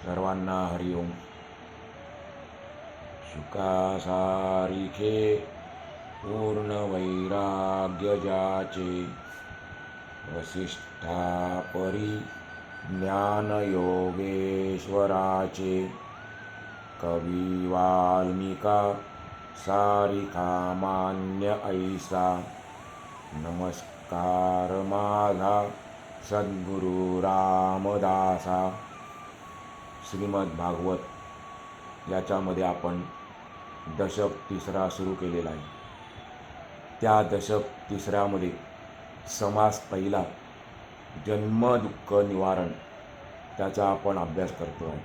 सर्वांना हरिओम. शुकासारिखे पूर्ण वैराग्य ज्याचे, वसिष्ठापरी ज्ञान योगेश्वराचे. कवी वाल्मिका सारिखा मान्य ऐसा, नमस्कार माझा सद्गुरु रामदासा. श्रीमद भागवत याच्यामध्ये आपण दशक तिसरा सुरू केलेला आहे. त्या दशक तिसऱ्यामध्ये समास पहिला, जन्म दुःख निवारण, त्याचा आपण अभ्यास करतो आहे.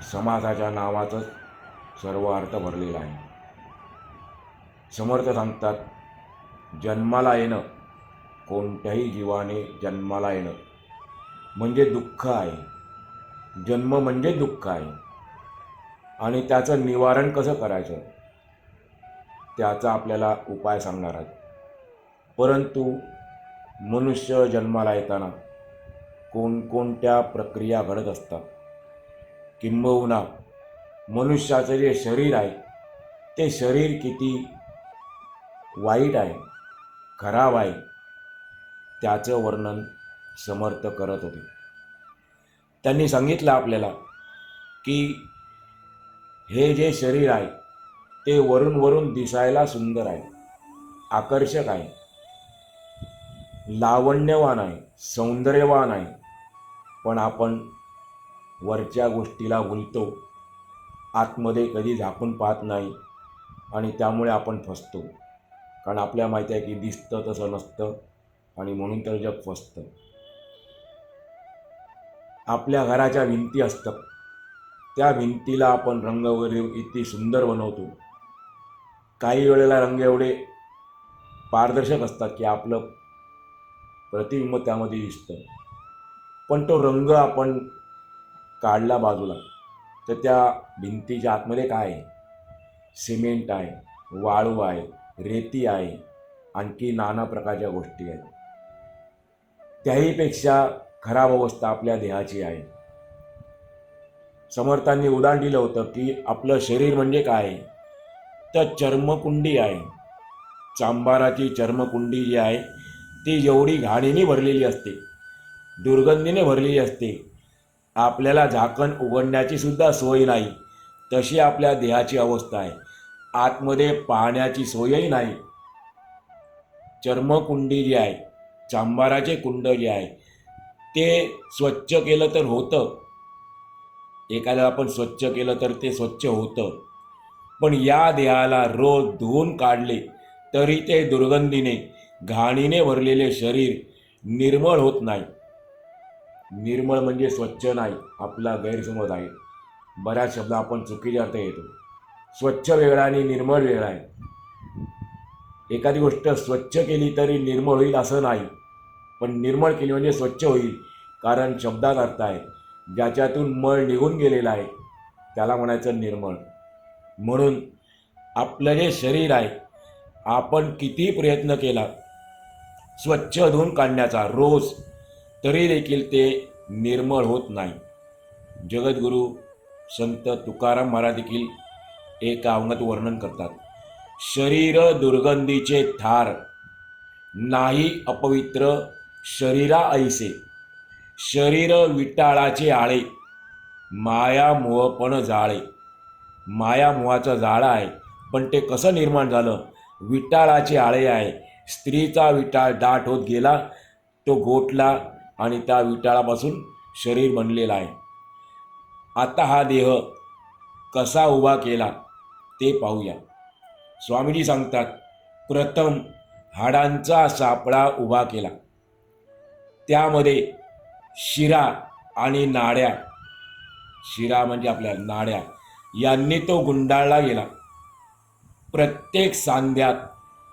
समासाच्या नावातच सर्व अर्थ भरलेला आहे. समर्थ सांगतात, जन्माला येणं, कोणत्याही जीवाने जन्माला येणं म्हणजे दुःख आहे. जन्म म्हणजे दुःख आहे आणि त्याचं निवारण कसं करायचं त्याचा आपल्याला उपाय सांगणार आहेत. परंतु मनुष्य जन्माला येताना कोणकोणत्या प्रक्रिया घडत असतात, किंबहुना मनुष्याचं जे शरीर आहे ते शरीर किती वाईट आहे, खराब आहे, त्याचं वर्णन समर्थ करत होते. त्यांनी सांगितलं आपल्याला की हे जे शरीर आहे ते वरून वरून दिसायला सुंदर आहे, आकर्षक आहे, लावण्यवान आहे, सौंदर्यवान आहे. पण आपण वरच्या गोष्टीला भुलतो, आतमध्ये कधी झाकून पाहत नाही आणि त्यामुळे आपण फसतो. कारण आपल्याला माहिती आहे की दिसतं तसं नसतं आणि म्हणून तर जग फसतं. आपल्या घराच्या भिंती असतात, त्या भिंतीला आपण रंग वगैरे इतकी सुंदर बनवतो. काही वेळेला रंग एवढे पारदर्शक असतात की आपलं प्रतिबिंब त्यामध्ये दिसतं. पण तो रंग आपण काढला बाजूला तर त्या भिंतीच्या आतमध्ये काय आहे? सिमेंट आहे, वाळू आहे, रेती आहे, आणखी नाना प्रकारच्या गोष्टी आहेत. त्याहीपेक्षा खराब अवस्था आपल्या देहाची आहे. समर्थांनी उदाहरण दिलं होतं की आपलं शरीर म्हणजे काय, तर चर्मकुंडी आहे. चांभाराची चर्मकुंडी जी आहे ती जेवढी घाणीने भरलेली असते, दुर्गंधीने भरलेली असते, आपल्याला झाकण उघडण्याची सुद्धा सोय नाही, तशी आपल्या देहाची अवस्था आहे. आतमध्ये पाहण्याची सोयही नाही. चर्मकुंडी जी आहे, चांभाराचे कुंड जे आहे ते स्वच्छ केलं तर होतं, एखाद्याला आपण स्वच्छ केलं तर ते स्वच्छ होतं. पण या देहाला रोज धुवून काढले तरी ते दुर्गंधीने, घाणीने भरलेले शरीर निर्मळ होत नाही. निर्मळ म्हणजे स्वच्छ नाही, आपला गैरसमज आहे. बऱ्याच शब्द आपण चुकीचे अर्थ घेतो. स्वच्छ वेगळा आणि निर्मळ वेगळा आहे. एखादी गोष्ट स्वच्छ केली तरी निर्मळ होईल असं नाही, पण निर्मळ केली म्हणजे स्वच्छ होईल. कारण शब्दात अर्थ आहे, ज्याच्यातून मळ निघून गेलेला आहे त्याला म्हणायचं निर्मळ. म्हणून आपलं जे शरीर आहे, आपण किती प्रयत्न केला स्वच्छ धुवून काढण्याचा रोज, तरी देखील ते निर्मळ होत नाही. जगद्गुरू संत तुकाराम महाराज देखील एका अभंगात वर्णन करतात, शरीर दुर्गंधीचे थार, नाही अपवित्र शरीरा ऐसे. शरीर विटाळाचे आळे, माया मोह पण जाळे. माया मोहाचं जाळं आहे, पण ते कसं निर्माण झालं? विटाळाचे आळे आहे. स्त्रीचा विटाळ दाट होत गेला, तो गोठला आणि त्या विटाळापासून शरीर बनलेलं आहे. आता हा देह कसा उभा केला ते पाहूया. स्वामीजी सांगतात, प्रथम हाडांचा सापळा उभा केला, त्यामध्ये शिरा आणि नाड्या, शिरा म्हणजे आपल्या नाड्या, यांनी तो गुंडाळला गेला. प्रत्येक सांध्यात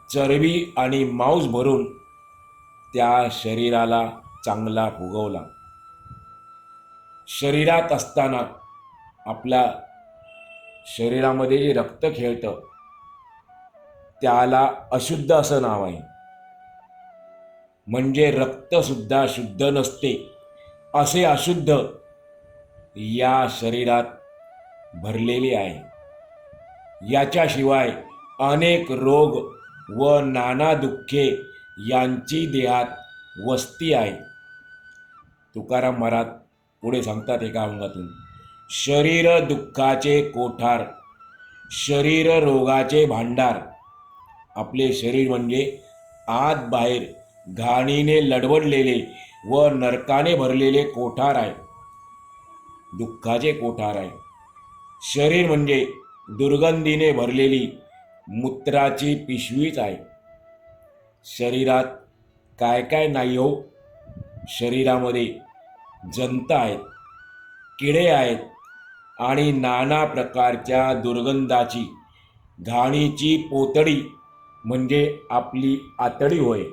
चरबी आणि मांस भरून त्या शरीराला चांगला फुगवला. शरीरात असताना आपल्या शरीरामध्ये जे रक्त खेळतं त्याला अशुद्ध असं नाव आहे. म्हणजे रक्तसुद्धा शुद्ध नसते, असे अशुद्ध या शरीरात भरलेली आहे. याच्याशिवाय अनेक रोग व नाना दुःखे यांची देहात वस्ती आहे. तुकाराम महाराज पुढे सांगतात एका अभंगातून, शरीर दुःखाचे कोठार, शरीर रोगाचे भांडार. आपले शरीर म्हणजे आत बाहेर घाणीने लडवडलेले व नरकाने भरलेले कोठार आहे, दुःखाचे कोठार आहे. शरीर म्हणजे दुर्गंधीने भरलेली मूत्राची पिशवीच आहे. शरीरात काय काय नाही हो. शरीरामध्ये जंत आहेत, किडे आहेत आणि नाना प्रकारच्या दुर्गंधाची घाणीची पोतडी म्हणजे आपली आतडी होय.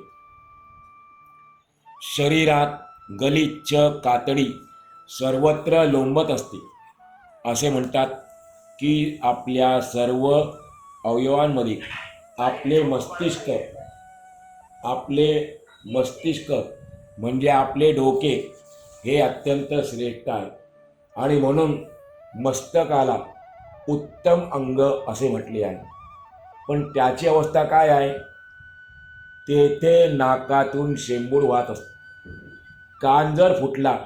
शरीरात गलिच्छ कातडी सर्वत्र लोंबत असते. असे म्हणतात की आपल्या सर्व अवयवांमध्ये आपले मस्तिष्क म्हणजे आपले डोके हे अत्यंत श्रेष्ठ आहे आणि म्हणून मस्तकाला उत्तम अंग असे म्हटले आहे. पण त्याची अवस्था काय आहे? तेथे नाकातून शेंबूड वाहत असते. कान जर फुटला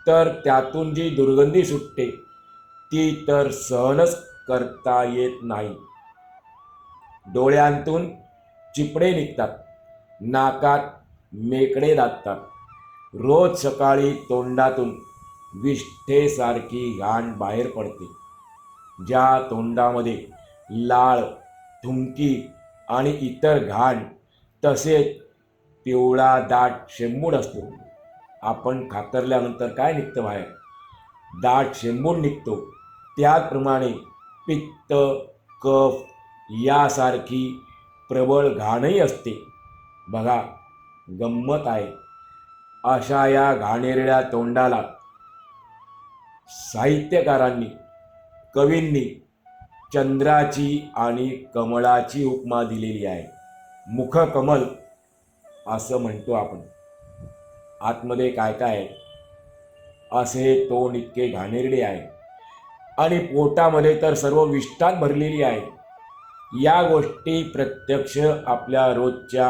तर त्यातून जी दुर्गंधी सुटते ती तर सहनच करता येत नाही. डोळ्यांतून चिपडे निघतात, नाकात मेकडे दाटतात. रोज सकाळी तोंडातून विष्ठेसारखी घाण बाहेर पडते. ज्या तोंडामध्ये लाळ, थुंकी आणि इतर घाण तसेच पिवळा दाट शेंबूड असतो. आपण खाकरल्यानंतर काय निघतं बाहेर? दाट शेंबूड निघतो. त्याचप्रमाणे पित्त, कफ यासारखी प्रबळ घाणही असते. बघा, गंमत आहे. अशा या घाणेरड्या तोंडाला साहित्यकारांनी, कवींनी चंद्राची आणि कमळाची उपमा दिलेली आहे. मुखकमल असं म्हणतो आपण. आतमध्ये काय काय आहे? असे तोंड इतके घाणेरडे आहे आणि पोटामध्ये तर सर्व विष्ठात भरलेली आहे. या गोष्टी प्रत्यक्ष आपल्या रोजच्या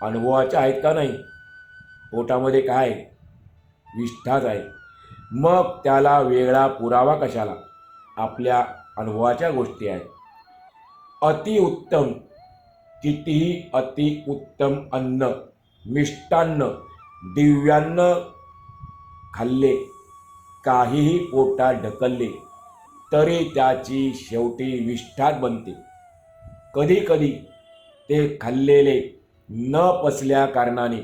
अनुभवाच्या आहेत का नाही? पोटामध्ये काय? विष्ठाच आहे. मग त्याला वेगळा पुरावा कशाला? आपल्या अनुभवाच्या गोष्टी आहेत. अतिउत्तम, कितीही अतिउत्तम अन्न, मिष्टान्न, दिव्यान्न खाल्ले, काहीही पोटात ढकलले तरी त्याची शेवटी विष्ठात बनते. कधी कधी ते खाल्लेले न पचल्या कारणाने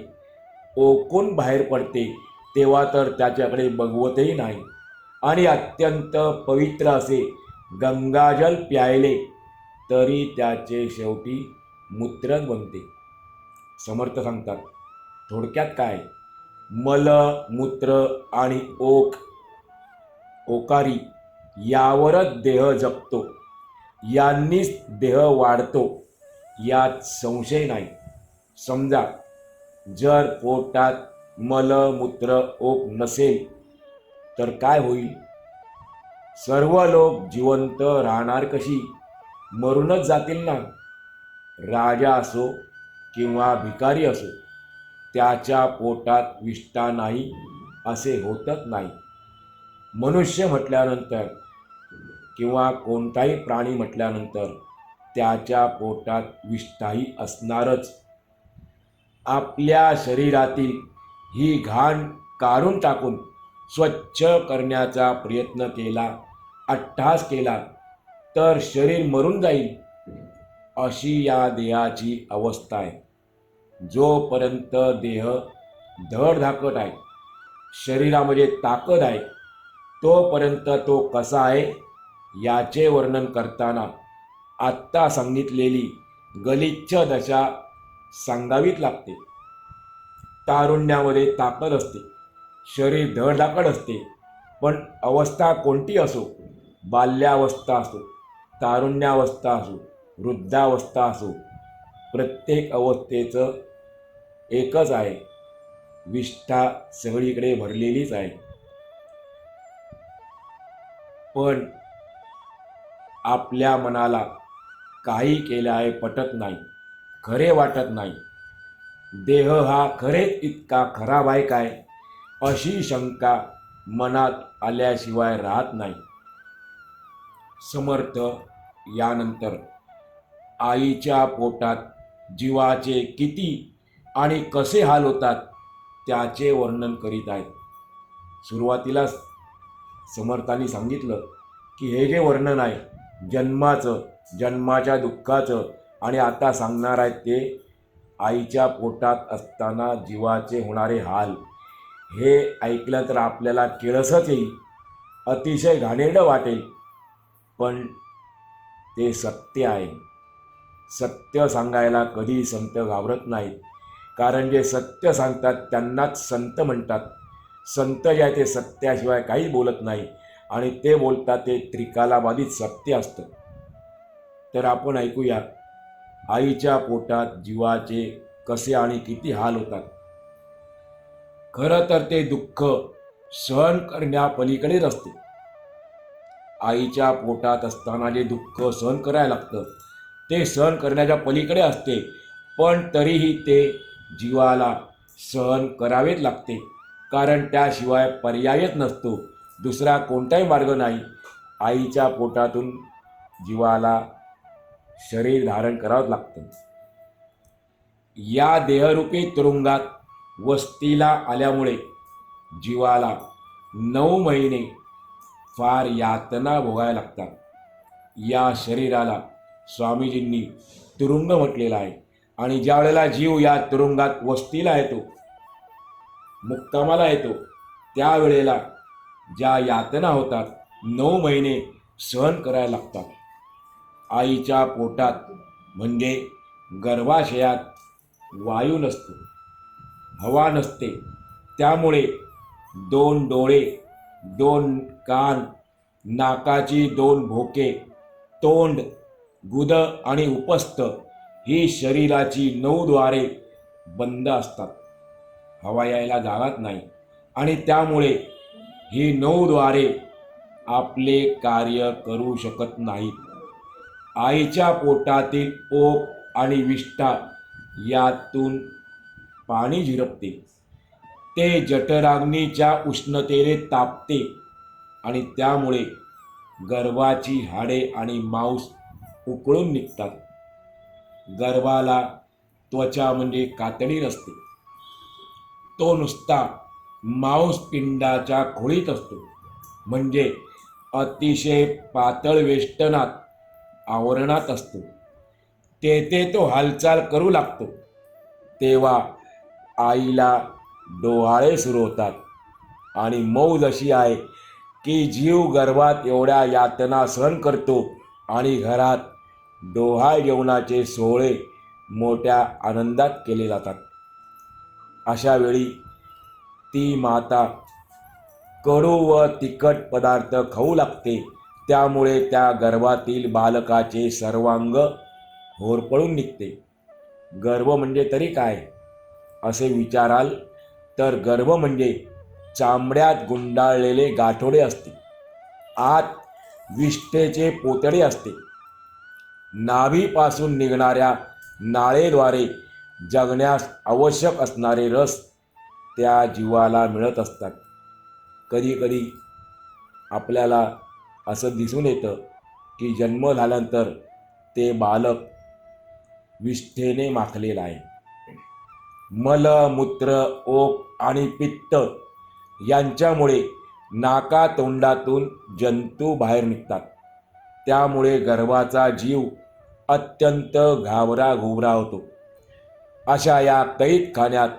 ओकून बाहेर पडते, तेव्हा तर त्याच्याकडे बघवतही नाही. आणि अत्यंत पवित्र असे गंगाजल प्यायले तरी त्याचे शेवटी मूत्रच बनते. समर्थ सांगतात, थोडक्यात काय? मल, मूत्र आणि ओकारी यावरच देह जगतो, यांनीच देह वाढतो, यात संशय नाही. समजा जर पोटात मल, मूत्र, ओक नसेल तर काय होईल? सर्व लोक जिवंत राहणार कशी? मरूनच जातील ना. राजा असो किंवा भिकारी असो, त्याच्या पोटात विष्ठा नाही असे होतच नाही. मनुष्य म्हटल्यानंतर किंवा कोणताही प्राणी म्हटल्यानंतर त्याच्या पोटात विष्ठाही असणारच. आपल्या शरीरातील ही घाण काढून टाकून स्वच्छ करण्याचा प्रयत्न केला, अट्टहास केला तर शरीर मरून जाईल. अशी या देहाची अवस्था आहे. जोपर्यंत देह धडधाकट आहे, शरीरामध्ये ताकद आहे, तोपर्यंत तो कसा आहे याचे वर्णन करताना आत्ता सांगितलेली गलिच्छ दशा सांगावीच लागते. तारुण्यामध्ये ताकद असते, शरीर धडधाकट असते, पण अवस्था कोणती असो, बाल्यावस्था असो, तारुण्यावस्था असो, वृद्धावस्था असो, प्रत्येक अवस्थेचं एकच आहे, विष्ठा सगळीकडे भरलेलीच आहे. पण आपल्या मनाला काही केले आहे पटत नाही, खरे वाटत नाही. देह हा खरेच इतका खराब आहे काय, अशी शंका मनात आल्याशिवाय राहत नाही. समर्थ यानंतर आईच्या पोटात जीवाचे किती आणि कसे हाल होतात त्याचे वर्णन करीत आहेत. सुरुवातीला समर्थांनी सांगितलं की हे जे वर्णन आहे जन्माचं, जन्माच्या दुःखाचं, आणि आता सांगणार आहेत ते आईच्या पोटात असताना जीवाचे होणारे हाल. हे ऐकलं तर आपल्याला किळसच येईल, अतिशय घाणेरडं वाटेल, पण ते सत्य आहे. सत्य सांगायला कधी संत घाबरत नाहीत, कारण जे सत्य सांगतात त्यांनाच संत म्हणतात. संत जे आहे ते सत्याशिवाय काही बोलत नाही, आणि ते बोलतात ते त्रिकालाबाधित सत्य असतं. तर आपण ऐकूया आईच्या पोटात जीवाचे कसे आणि किती हाल होतात. खरं तर ते दुःख सहन करण्यापलीकडेच असते. आईच्या पोटात असताना जे दुःख सहन करायला लागतं ते सहन करण्याच्या पलीकडे असते, पण तरीही ते जीवाला सहन करावेच लागते, कारण त्याशिवाय पर्यायच नसतो, दुसरा कोणताही मार्ग नाही. आईच्या पोटातून जीवाला शरीर धारण करावंच लागतं. या देहरूपी तुरुंगात वस्तीला आल्यामुळे जीवाला 9 महिने फार यातना भोगायला लागतात. या शरीराला स्वामीजींनी तुरुंग म्हटलेला आहे, आणि ज्या वेळेला जीव या तुरुंगात वस्तीला येतो, मुक्कामाला येतो, त्यावेळेला ज्या यातना होतात 9 महिने सहन करायला लागतात. आईच्या पोटात म्हणजे गर्भाशयात वायू नसतो, हवा नसते, त्यामुळे 2 डोळे, 2 कान, नाकाची 2 भोके, तोंड, गुद आणि उपस्थ ही शरीराची 9 द्वारे बंद असतात. हवा यायला जागाच नाही, आणि त्यामुळे ही 9 द्वारे आपले कार्य करू शकत नाहीत. आईच्या पोटातील ओक आणि विष्ठा यातून पाणी झिरपते, ते जठराग्नीच्या उष्णतेने तापते, आणि त्यामुळे गर्भाची हाडे आणि मांस उकळून निघतात. गर्भाला त्वचा म्हणजे कातडी नसते, तो नुसता मांसपिंडाच्या खोळीत असतो, म्हणजे अतिशय पातळ वेष्टनात, आवरणात असतो. तेथे तो हालचाल करू लागतो, तेव्हा आईला डोहाळे सुरू होतात. आणि मौज अशी आहे की जीव गर्भात एवढ्या यातना सहन करतो, आणि घरात डोहाळ जेवणाचे सोहळे मोठ्या आनंदात केले जातात. अशा वेळी ती माता कडू व तिखट पदार्थ खाऊ लागते, त्यामुळे त्या गर्भातील बालकाचे सर्वांग होरपळून निघते. गर्भ म्हणजे तरी काय असे विचाराल तर गर्भ म्हणजे चामड्यात गुंडाळलेले गाठोडे असते, आत विष्ठेचे पोतडे असते. नाभीपासून निघणाऱ्या नाळेद्वारे जगण्यास आवश्यक असणारे रस त्या जीवाला मिळत असतात. कधी कधी आपल्याला असं दिसून येतं की जन्म झाल्यानंतर ते बालक विष्ठेने माखलेलं आहे. मल, मूत्र, ओक आणि पित्त यांच्यामुळे नाकातोंडातून जंतू बाहेर निघतात, त्यामुळे गर्भाचा जीव अत्यंत घाबराघुबरा होतो. अशा या कैदखान्यात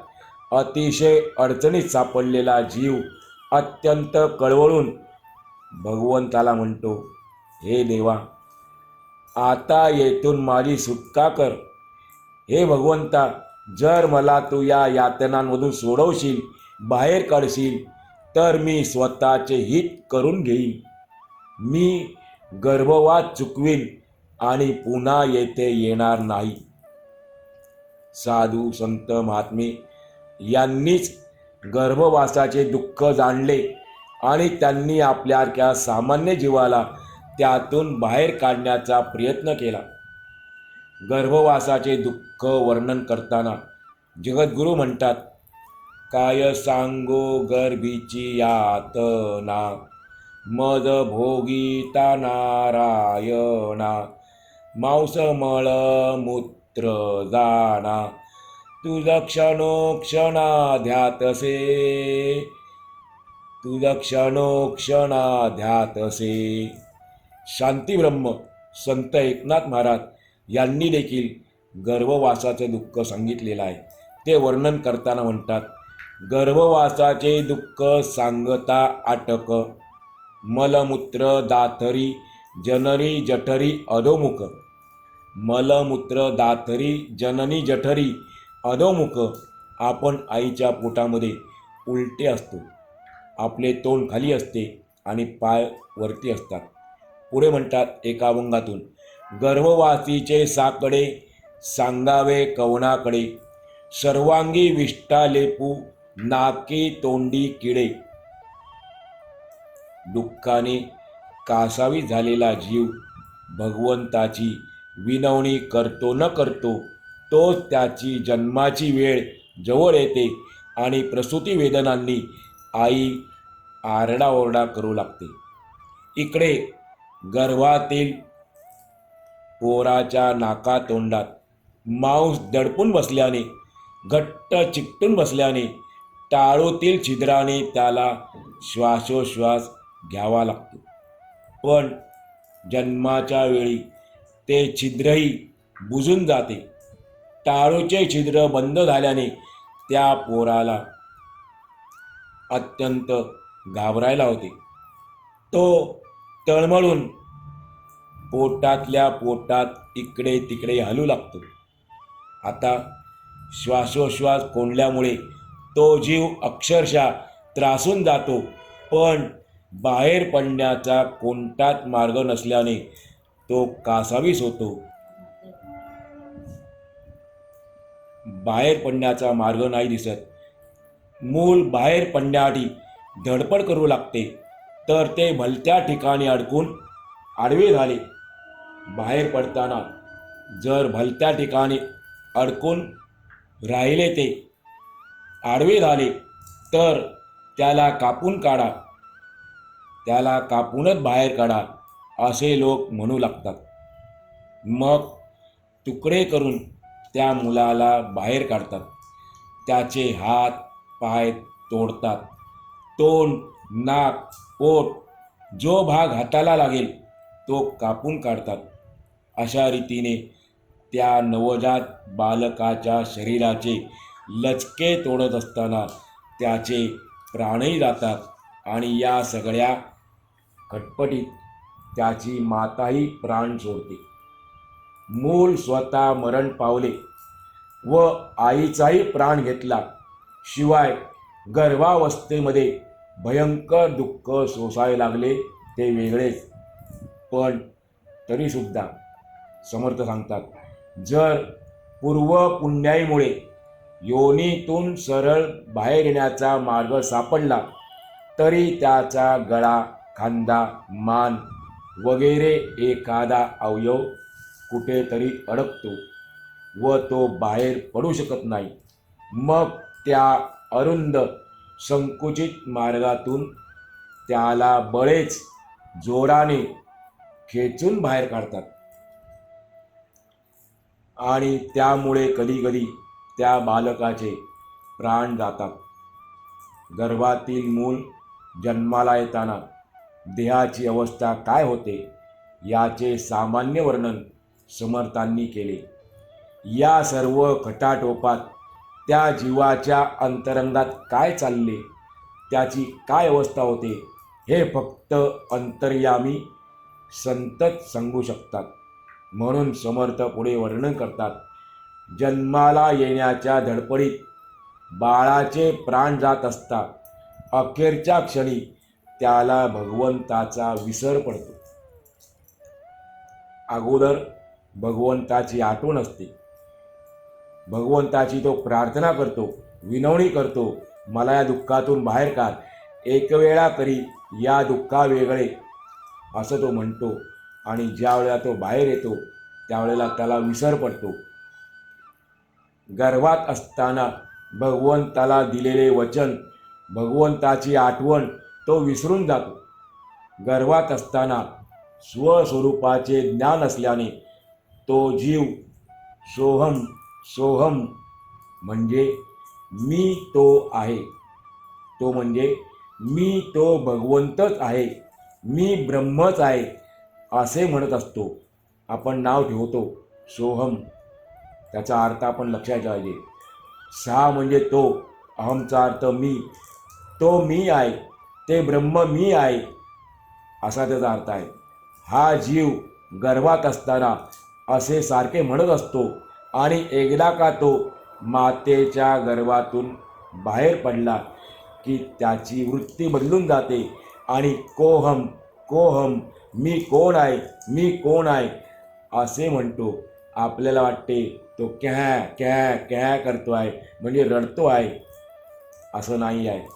अतिशय अडचणीत सापडलेला जीव अत्यंत कळवळून भगवंताला म्हणतो, हे देवा, आता येथून माझी सुटका कर. हे भगवंता, जर मला तू या यातनांमधून सोडवशील, बाहेर काढशील, तर मी स्वतःचे हित करून घेईन. मी गर्भवास चुकवीन आणि पुन्हा येथे येणार नाही. साधू संत महात्मे यांनीच गर्भवासाचे दुःख जाणले आणि त्यांनी आपल्यासारख्या सामान्य जीवाला त्यातून बाहेर काढण्याचा प्रयत्न केला. गर्भवासाचे दुःख वर्णन करताना जगद्गुरू म्हणतात, काय सांगो गर्भीची यातना, मद भोगीता नारायणा, मांस मळ मूत्र जाणा, तुझ क्षणोक्षणा ध्यातसे, तुझ क्षणोक्षणा ध्यातसे. शांतीब्रह्म संत एकनाथ महाराज यांनी देखील गर्भवासाचे दुःख सांगितलेलं आहे. ते वर्णन करताना म्हणतात, गर्भवासाचे दुःख सांगता आटक, मलमूत्र दाथरी जननी जठरी अधोमुख. मलमूत्र दाथरी जननी जठरी अधोमुख. आपण आईच्या पोटामध्ये उलटे असतो. आपले तोंड खाली असते आणि पाय वरती असतात. पुढे म्हणतात एका अभंगातून, गर्भवासीचे साकडे सांगावे कवनाकडे, सर्वांगी विष्ठा लेपू नाकी तोंडी किडे. दुःखाने कासावी झालेला जीव भगवंताची विनवणी करतो न करतो, तोच त्याची जन्माची वेळ जवळ येते आणि प्रसूती वेदनांनी आई आरडाओरडा करू लागते. इकडे गर्भातील पोराच्या नाकातोंडात मांस दडपून बसल्याने, घट्ट चिकटून बसल्याने, टाळूतील छिद्राने त्याला श्वासोश्वास घ्यावा लागतो. पण जन्माच्या वेळी ते छिद्रही बुजून जाते. टाळूचे छिद्र बंद झाल्याने त्या पोराला अत्यंत घाबरायला होते. तो तळमळून पोटातल्या पोटात इकडे तिकडे हलू लागतो. आता श्वासोश्वास कोंडल्यामुळे तो जीव अक्षरशः त्रासून जातो. पण बाहेर पडण्याचा कोणताच मार्ग नसल्याने तो कासावीस होतो. बाहेर पडण्याचा मार्ग नाही दिसत. मूल बाहेर पडण्याआधी धडपड करू लागते, तर ते भलत्या ठिकाणी अडकून आडवे झाले. बाहेर पडताना जर भलत्या ठिकाणी अडकून राहिले, ते आडवे झाले, तर त्याला कापून काढा, त्याला कापूनच बाहेर काढा असे लोक म्हणू लागतात. मग तुकडे करून त्या मुलाला बाहेर काढतात. त्याचे हात पाय तोडतात. तोंड, नाक, पोट, जो भाग हाताला लागेल तो कापून काढतात. अशा रीतीने त्या नवजात बालकाच्या शरीराचे लचके तोडत असताना त्याचे प्राणही जातात आणि या सगळ्या खटपटीत त्याची माताही प्राण सोडते. मूल स्वतः मरण पावले व आईचाही प्राण घेतला, शिवाय गर्भावस्थेमध्ये भयंकर दुःख सोसावे लागले ते वेगळेच. पण तरीसुद्धा समर्थ सांगतात, जर पूर्व पुण्याईमुळे योनीतून सरळ बाहेर येण्याचा मार्ग सापडला, तरी त्याचा गळा, खांदा, मान वगैरे एखादा अवयव कुठेतरी अडकतो व तो बाहेर पडू शकत नाही. मग त्या अरुंद संकुचित मार्गातून त्याला बळेच जोराने खेचून बाहेर काढतात आणि त्यामुळे कधीकधी त्या बालकाचे प्राण जातात. गर्भातील मूल जन्माला येताना देहाची अवस्था काय होते याचे सामान्य वर्णन समर्थांनी केले. या सर्व खटाटोपात त्या जीवाच्या अंतरंगात काय चालले, त्याची काय अवस्था होते, हे फक्त अंतर्यामी संतच सांगू शकतात. म्हणून समर्थ पुढे वर्णन करतात, जन्माला येण्याच्या धडपडीत बाळाचे प्राण जात असता अखेरच्या क्षणी त्याला भगवंताचा विसर पडतो. अगोदर भगवंताची आठवण असते. भगवंताची तो प्रार्थना करतो, विनवणी करतो, मला या दुःखातून बाहेर काढ. एक वेळा करी या दुःखा वेगळे, असं तो म्हणतो. आणि ज्या वेळेला तो बाहेर येतो त्यावेळेला त्याला विसर पडतो. गर्भात असताना भगवंताला दिलेले वचन, भगवंताची आठवण तो विसरून जातो. गर्भात असताना स्वस्वरूपाचे ज्ञान असल्याने तो जीव सोहम सोहम म्हणजे मी तो आहे, तो म्हणजे मी तो भगवंतच आहे, मी ब्रह्मच आहे असे म्हणत असतो. आपण नाव ठेवतो सोहम, त्याचा अर्थ आपण लक्षात पाहिजे. सा म्हणजे तो, अहमचा अर्थ मी, तो मी आहे, ते ब्रह्म मी आहे असा त्याचा अर्थ आहे. हा जीव गर्भात असताना असे सारखे म्हणत असतो आणि एकदा का तो मातेच्या गर्भातून बाहेर पडला की त्याची वृत्ती बदलून जाते आणि कोहम कोहम मी कोण आहे, मी कोण आहे असे म्हणतो. आपल्याला वाटते तो कॅ कॅ कॅ करतो आहे म्हणजे रडतो आहे, असं नाही आहे.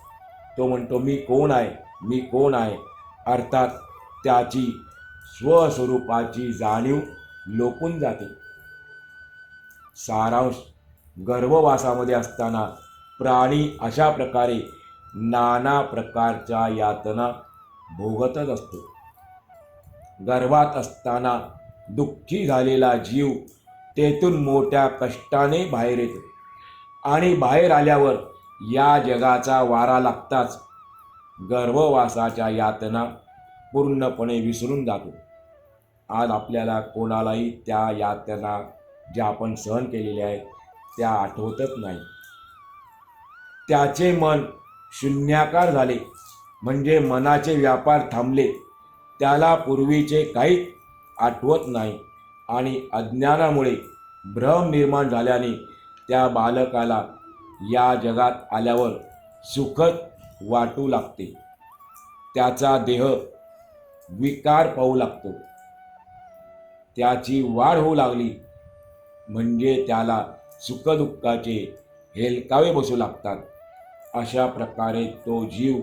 तो म्हणतो मी कोण आहे, मी कोण आहे, अर्थात त्याची स्वस्वरूपाची जाणीव लोपून जाते. सारांश, गर्भवासामध्ये असताना प्राणी अशा प्रकारे नाना प्रकारच्या यातना भोगतच असतो. गर्भात असताना दुःखी झालेला जीव तेथून मोठ्या कष्टाने बाहेर येतो आणि बाहेर आल्यावर या जगाचा वारा लागताच गर्भवासाच्या यातना पूर्णपणे विसरून जातो. आज आपल्याला कोणालाही त्या यातना ज्या आपण सहन केलेल्या आहेत त्या आठवतच नाही. त्याचे मन शून्याकार झाले म्हणजे मनाचे व्यापार थांबले, त्याला पूर्वीचे काहीच आठवत नाही आणि अज्ञानामुळे भ्रम निर्माण झाल्याने त्या बालकाला या जगात आल्यावर सुखद वाटू लागते. त्याचा देह विकार पाहू लागतो, त्याची वाढ होऊ लागली म्हणजे त्याला सुखदुःखाचे हेलकावे बसू लागतात. अशा प्रकारे तो जीव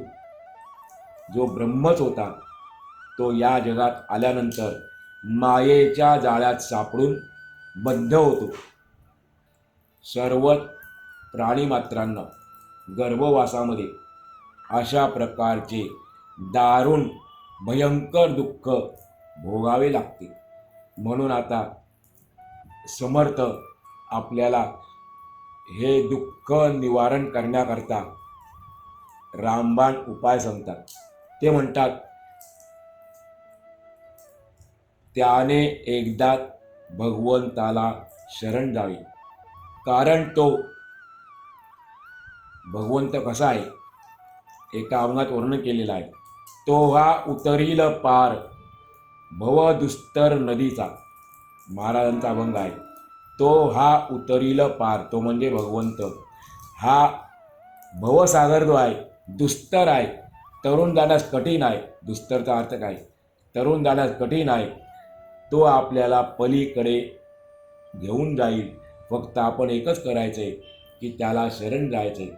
जो ब्रह्मच होता तो या जगात आल्यानंतर मायेच्या जाळ्यात सापडून बद्ध होतो. सर्व प्राणीमात्रांना गर्भवासामध्ये अशा प्रकारचे दारुण भयंकर दुःख भोगावे लागते. म्हणून आता समर्थ आपल्याला हे दुःख निवारण करण्याकरता रामबाण उपाय सांगतात. ते म्हणतात, त्याने एकदा भगवंताला शरण जावे. कारण तो भगवंत कसा आहे एका अभंगात वर्णन केलेलं आहे. तो हा उतरील पार भवदुस्तर नदीचा, महाराजांचा अभंग आहे. तो हा उतरील पार, तो म्हणजे भगवंत. हा भवसागर जो आहे दुस्तर आहे, तरुण जाण्यास कठीण आहे. दुस्तरचा अर्थ काय? तरुण जाण्यास कठीण आहे. तो आपल्याला पलीकडे घेऊन जाईल. फक्त आपण एकच करायचं आहे की त्याला शरण जायचं आहे.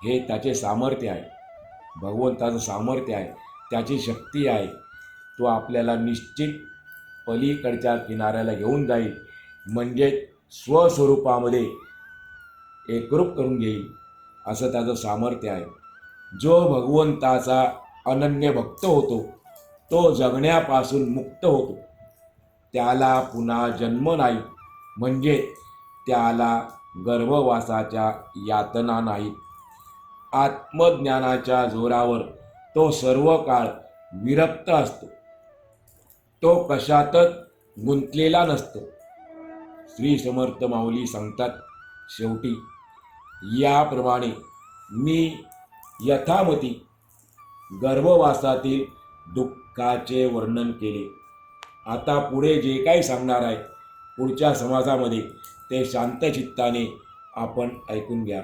हे त्याचे सामर्थ्य आहे, भगवंताचं सामर्थ्य आहे, त्याची शक्ती आहे. तो आपल्याला निश्चित पलीकडच्या किनाऱ्याला घेऊन जाईल, म्हणजे स्वस्वरूपामध्ये एकरूप करून घेईल, असं त्याचं सामर्थ्य आहे. जो भगवंताचा अनन्य भक्त होतो तो जगण्यापासून मुक्त होतो. त्याला पुन्हा जन्म नाही, म्हणजे त्याला गर्भवासाच्या यातना नाहीत. आत्मज्ञानाच्या जोरावर तो सर्व काळ विरक्त असतो, तो कशातच गुंतलेला नसतो. श्री समर्थ माऊली सांगतात शेवटी, याप्रमाणे मी यथामती गर्भवासातील दुःखाचे वर्णन केले. आता पुढे जे काही सांगणार आहे पुढच्या समाजामध्ये ते शांत चित्ताने आपण ऐकून घ्या.